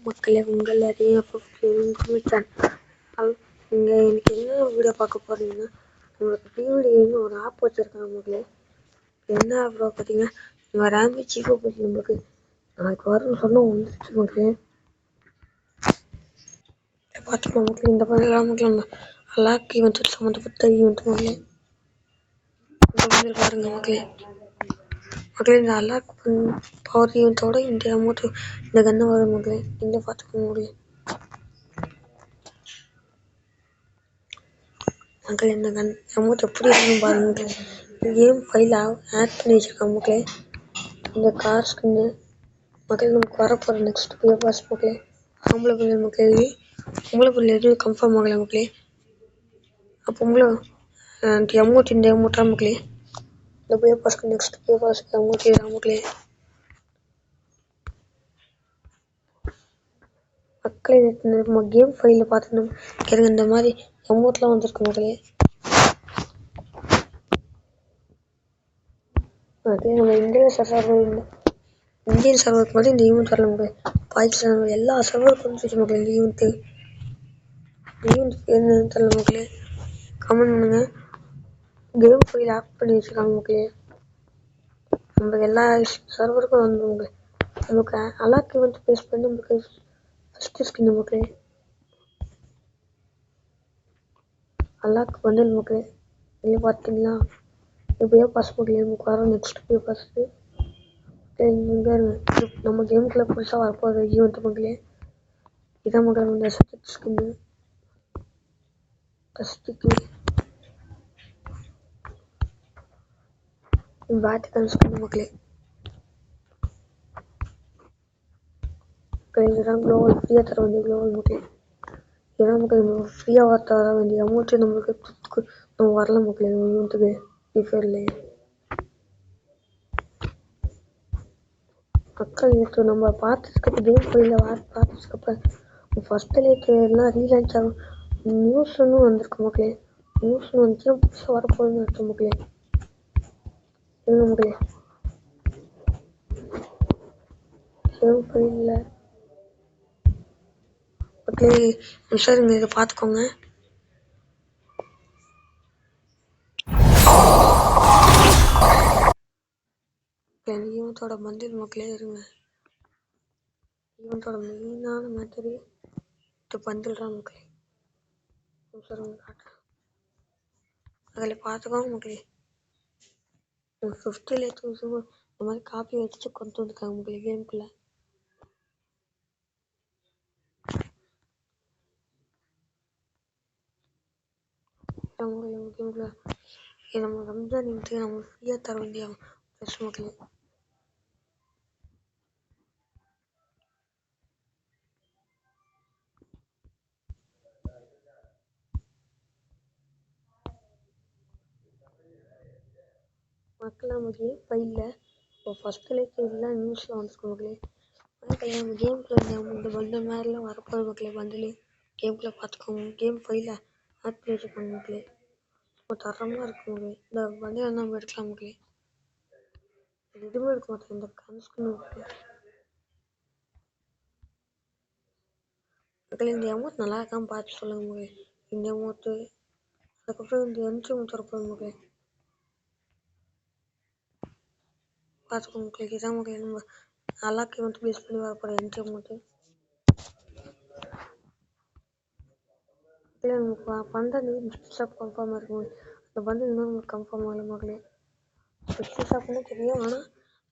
மக்களே உங்கள் இங்கே எனக்கு என்ன வீடியோ பார்க்க போறீங்கன்னா உங்களுக்கு டிவிடின்னு ஒரு ஆப் வச்சுருக்காங்க மக்களே. என்ன ஆப் பார்த்தீங்கன்னா நம்ம ரேம்பி சீஃபை பற்றி நம்மளுக்கு நாளைக்கு வரும்னு சொன்னால் வந்துருச்சு மக்களே. பார்த்துக்கலாம் மக்களே. இந்த பதிலாம் மக்களே நம்ம அல்லாக் ஈவெண்ட் சம்மந்தப்பட்ட ஈவெண்ட் மக்களே. பாருங்க மக்களே. மக்களே இந்த அல்லாக் பவர் ஈவெண்ட்டோட இந்த அமௌண்ட் இந்த கண்ணை வரும் மக்களே. இங்கே பார்த்துக்கோங்க மக்களே. மக்களே இந்த கன் அமௌண்ட் எப்படி இருக்குன்னு பாருங்க. கேம் ஃபைல் ஆட் பண்ணி வச்சிருக்காங்க மக்களே. இந்த கார் ஸ்கின்னு மக்களே நமக்கு வரப்போகிற நெக்ஸ்ட் பேப்பர்ஸ் மக்களே. ஆம்பளை பிள்ளை மக்களே பொம்பளை பிள்ளை எதுவும் கன்ஃபார்ம் ஆகலை மக்களே. அப்போ உங்களை இந்த அமௌண்ட்டாக மக்களே. இந்த பேப்பர்ஸ்க்கு நெக்ஸ்ட் பேப்பர்ஸ்க்கு அமௌண்ட் மக்களே. மக்களே நம்ம கேம் ஃபைலில் பார்த்துக்கணும் எனக்கு இந்த மாதிரி அமௌண்ட்லாம் வந்திருக்கு மக்களே. அதே நம்ம இந்தியன் சர்வருக்கு மட்டும் இந்த ஈவெண்ட் வரல மக்களே. பாகிஸ்தான் எல்லா சர்வருக்கும் வந்துச்சு மக்களே. இந்த ஈவெண்ட்டு என்னன்னு தெரியல மக்களே. கமெண்ட் பண்ணுங்க. கேம் ஃபைல் ஆட் பண்ணி வச்சுருக்காங்க மக்களே. நம்ம எல்லா சர்வருக்கும் வந்து மக்களே. நமக்கு அலாக் ஈவெண்ட் பேஸ் பண்ணி நமக்கு ஃபஸ்ட்டு ஸ்கின் மக்களே. அல்லாக்கு வந்து நமக்கு வெளியே பார்த்தீங்களா எப்படியோ பாஸ் மக்களே. நமக்கு வர நெக்ஸ்ட் பேப்பர்ஸு இங்கே நம்ம கேமுக்குள்ளே புதுசாக வரப்போகிற ஈவெண்ட் மக்களே. இதான் மக்களே இந்த ஸ்கின்னு ஃபஸ்ட்டுக்கு பேட்டுக்கான ஸ்கின்னு மக்களே. இதுதான் குளோவல் ஃப்ரீயாக தர வேண்டிய குளோவல் மக்களே. இதுதான் மக்களே நம்ம ஃப்ரீயாக தர வேண்டிய அமௌண்ட்டு நம்மளுக்கு நம்ம வரல மக்களே. ஈவெண்ட்டுக்கு ஃப்ரீஃபயர்லேயே மக்கள் நேற்று நம்ம பார்த்துருக்க கேம் ஃபைலில் பார்த்துருக்கப்ப ஃபஸ்ட்டில் எல்லாம் ரீலான்ச் ஆகும் நியூஸ்ன்னு வந்திருக்கு மக்களே. நியூஸ்ன்னு வந்துச்சுன்னா புதுசாக வரப்போகுதுன்னு அர்த்தம் மக்களே. மக்களே கேம் ஃபைலில் மக்களே சரிங்க இதை பார்த்துக்கோங்க. ஈவெண்ட்டோட பண்டில் மக்களே இருங்க. ஈவெண்ட்டோட மெயினான மேட்டரு இது பண்டில் தான் மக்களே. சரிங்க காட்டுறேன். அதில் பார்த்துக்கோங்க மக்களே. 50 இந்த மாதிரி காப்பி வச்சு கொண்டு வந்துருக்காங்க மக்களே கேமுக்குள்ளே. கேமுக்குள்ள நம்ம ரம்ஜான் இன்ட்டு நம்ம ஃப்ரீயாக தர வேண்டிய ட்ரெஸ் மக்களே. மக்கள் நம்ம கேம் ஃபைலில் இப்போ ஃபஸ்ட்டில் இதெல்லாம் நியூஸில் வந்துருக்கு மக்களே. மக்களே நம்ம கேமுக்குள்ளே இந்த பண்டில் மாதிரிலாம் வரப்போகுது மக்களே. பண்டில் கேமுக்குள்ளே பார்த்துக்கோங்க. கேம் ஃபைலில் ஆட் பண்ணி வச்சுருக்காங்க மக்களே. இப்போ தரமாக இருக்கு மக்களே. இந்த பண்டில் நம்ம எடுக்கலாம் மக்களே. இது எதுவுமே எடுக்க மாட்டேன் இந்த கன்ஸ்கின்னு மக்களே. இந்த அமௌண்ட் நல்லா இருக்கான்னு பார்த்து சொல்லுங்கள் மக்களே. இந்த அமௌண்ட்டு அதுக்கப்புறம் இந்த என்ட்ரி அமௌண்ட் வரப்போகுது மக்களே. பார்த்துக்கோங்க மக்களே. இதான் மக்களே நம்ம அல்லாக்கு வந்து பேஸ் பண்ணி வரப்போகிற என்ட்ரி அமௌண்ட்டு. இல்லை நமக்கு பண்டில் மிஸ்ட் ஷாப் கன்ஃபார்மாக இருக்கும். அந்த பண்டில் இன்னும் நமக்கு கன்ஃபார்ம் ஆகலை மக்களே. மிஸ்ட் ஷாப்னு தெரியும் ஆனால்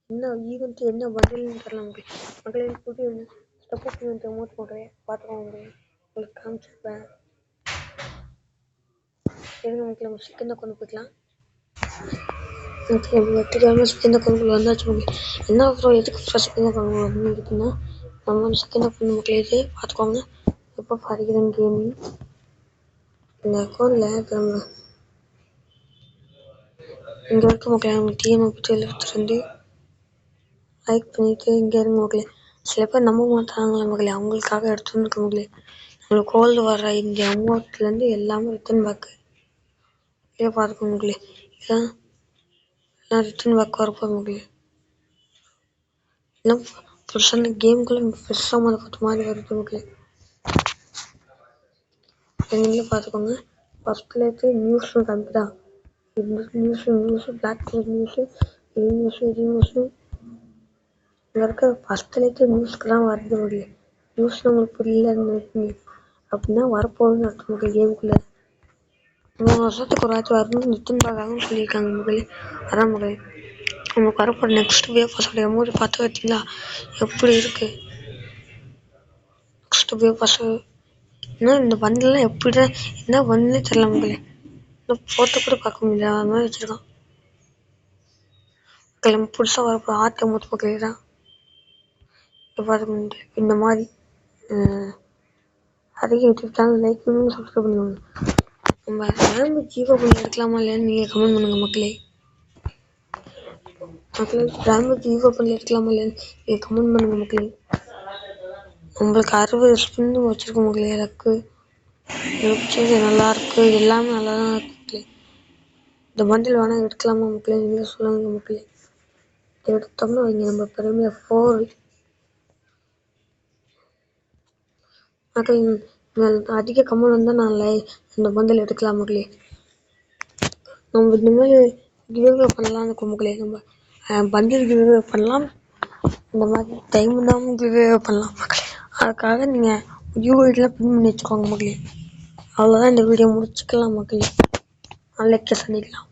என்ன ஈவெண்ட்டு என்ன பண்டில்னு தெரியல மக்களே. மக்களே புதிய ஸ்டெப் ஈவெண்ட் அமௌண்ட் மக்களே பார்த்துக்கோங்க மக்களே. உங்களுக்கு காமிச்சிருப்பேன். சரிங்க மக்களே நம்ம சிக்கனை கொண்டு போய்க்கலாம். தெரியாமல் சிக்கனை கொண்டு வந்தாச்சு மக்களே. என்ன அப்புறம் எதுக்கு அப்புறம் சிக்கனை கொண்டு வரணும்னு இருக்குன்னா நம்ம சிக்கனை கொண்டு மக்களே இது பார்த்துக்கோங்க. எப்போ படிக்கிறேன் கேமிங் இந்த அக்கௌண்ட்டில் இப்போ நம்ம இங்கே இருக்க மக்களே. நம்ம TN72 லைக் பண்ணிவிட்டு இங்கே இருங்க மக்களே. சில பேர் நம்ப மாட்டாங்களே மக்களே. அவங்களுக்காக எடுத்து வந்துருக்க மக்களே. நம்மளுக்கு கோல்டு வர்ற இந்த அமௌண்ட்லேருந்து எல்லாமே ரிட்டன் பேக்கு இதே பார்த்துக்கோங்க மக்களே. இதான் எல்லாம் ரிட்டன் பேக் வரப்போகுது மக்களே. எல்லாம் புதுசான கேமுக்குள்ளே பெருசாக பார்த்த மாதிரி வருது மக்களே. நீங்களே பார்த்துக்கோங்க. ஃபஸ்ட்டில் எடுத்து நியூஸும் காமிக்குதா, நியூஸு பிளாக் கலர் நியூஸு, இது நியூஸு இங்கே இருக்க ஃபஸ்ட்லேருந்து நியூஸ்க்கெலாம் வருது மக்களே. நியூஸ் நம்மளுக்கு புரியலன்னு அப்படின்னா வரப்போகுதுன்னு அர்த்தம் மக்களே. கேமுக்குள்ளே 3 வருஷத்துக்கு ஒரு ஆச்சு வரணும்னு நித்தின் பாகாவும் சொல்லியிருக்காங்க மக்களே. அதான் மக்களே நமக்கு வரப்போகிற நெக்ஸ்ட் வேவ் மூடி பார்த்து வச்சிங்களா எப்படி இருக்குது. நெக்ஸ்ட் வேவ் இன்னும் இந்த பண்டெல்லாம் எப்படிதான் என்ன பண்ணே தெரியல மக்களே. இன்னும் போட்டு கூட பார்க்க முடியல அது மாதிரி வச்சுருக்கான். கிளம்பி புதுசாக வரப்போ ஆட்டை மூத்த மக்களே தான் பார்த்துக்க முடியல. இந்த மாதிரி அதிக யூடியூப் சேனல் லைக் பண்ணி சப்ஸ்கிரைப் பண்ணுவாங்க. நம்ம ரேம்பு ஜீவோ பண்ணி எடுக்கலாமா இல்லையான்னு நீங்கள் கமெண்ட் பண்ணுங்கள் மக்களே. ரேம்பு ஜீவோ பண்ணி எடுக்கலாமா இல்லையான்னு நீங்கள் கமெண்ட் பண்ணுங்கள் மக்களே. நம்மளுக்கு 60 ஸ்பின்னு வச்சுருக்கோம் மக்களே. எனக்கு வச்சது நல்லாயிருக்கு, எல்லாமே நல்லா தான் இருக்கு மக்களே. இந்த பண்டில் வேணால் எடுக்கலாமா மக்களே, நீங்களே சொல்லுங்க மக்களே. எடுத்தோம்னா வைங்க நம்ம பெருமையாக 4 மக்கள் அதிக கமெண்ட் வந்தால் நான் இந்த பண்டில் எடுக்கலாம் மக்களே. நம்ம இந்த மாதிரி கிவ்அவே பண்ணலாம்னு இருக்கோம் மக்களே. நம்ம பண்டில் கிவ்அவே பண்ணலாம், இந்த மாதிரி டைம் இல்லாமல் கிவ்அவே பண்ணலாம் மக்களே. அதுக்காக நீங்கள் யூஐடிலாம் பின் பண்ணி வச்சுக்கோங்க மக்களே. அவ்வளோதான், இந்த வீடியோ முடிச்சுக்கலாம் மக்களே. நாளைக்கு சந்திக்கலாம்.